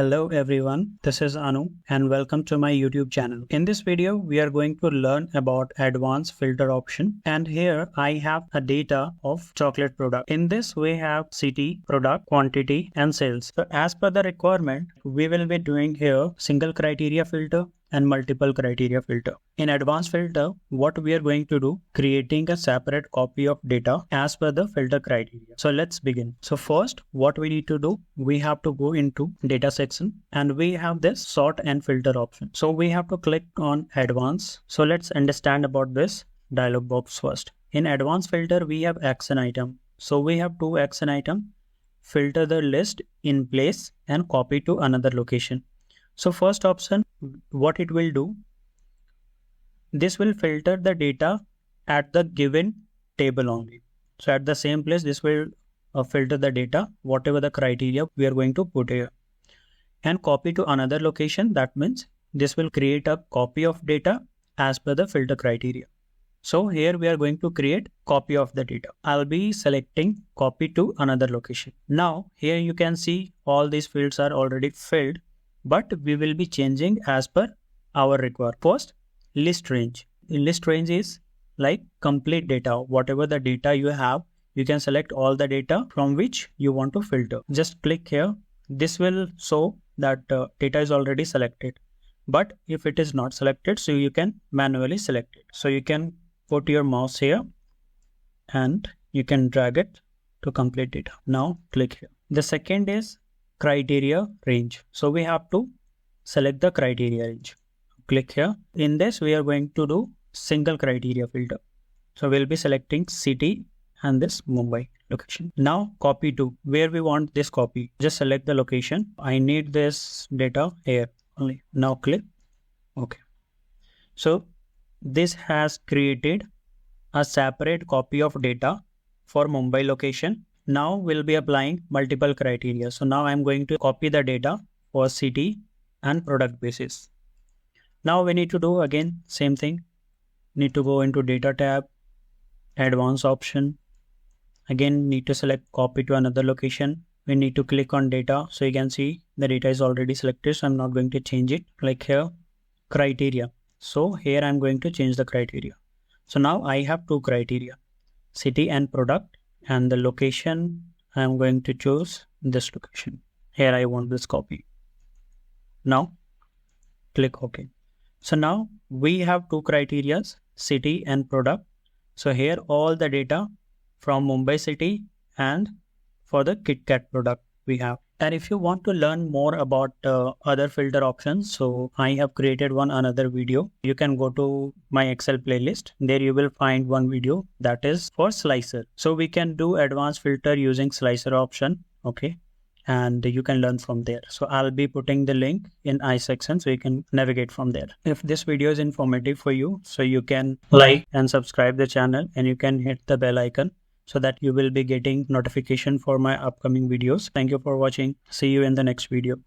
Hello everyone, this is Anu and welcome to my YouTube channel. In this video, we are going to learn about advanced filter option, and here I have a data of chocolate product. In this we have city, product, quantity and sales. So as per the requirement, we will be doing here single criteria filter and multiple criteria filter. In advanced filter, what we are going to do, creating a separate copy of data as per the filter criteria. So let's begin. So first, what we need to do, we have to go into data section and we have this sort and filter option. So we have to click on advanced. So let's understand about this dialog box first. In advanced filter, we have action item. So we have two action item, filter the list in place and copy to another location. So first option, what it will do, this will filter the data at the given table only. So at the same place, this will filter the data, whatever the criteria we are going to put here, and copy to another location. That means this will create a copy of data as per the filter criteria. So here we are going to create copy of the data. I'll be selecting copy to another location. Now here you can see all these fields are already filled, but we will be changing as per our requirement. First, list range. List range is like complete data. Whatever the data you have, you can select all the data from which you want to filter. Just click here. This will show that data is already selected. But if it is not selected, so you can manually select it. So you can put your mouse here and you can drag it to complete data. Now click here. The second is criteria range. So we have to select the criteria range. Click here. In this, we are going to do single criteria filter. So we'll be selecting city and this Mumbai location. Now copy to where we want this copy. Just select the location. I need this data here only. Now click OK. So this has created a separate copy of data for Mumbai location. Now we'll be applying multiple criteria. So now I'm going to copy the data for city and product basis. Now we need to do again same thing. Need to go into data tab, advanced option. Again need to select copy to another location. We need to click on data. So you can see the data is already selected. So I'm not going to change it. Like here, criteria. So here I'm going to change the criteria. So now I have two criteria, city and product. And the location, I'm going to choose this location. Here I want this copy. Now click OK. So now we have two criteria, city and product. So here all the data from Mumbai city and for the KitKat product we have. And if you want to learn more about other filter options, so I have created another video. You can go to my Excel playlist. There you will find one video that is for slicer. So we can do advanced filter using slicer option. Okay. And you can learn from there. So I'll be putting the link in I section so you can navigate from there. If this video is informative for you, so you can like and subscribe the channel and you can hit the bell icon, so that you will be getting notification for my upcoming videos. Thank you for watching. See you in the next video.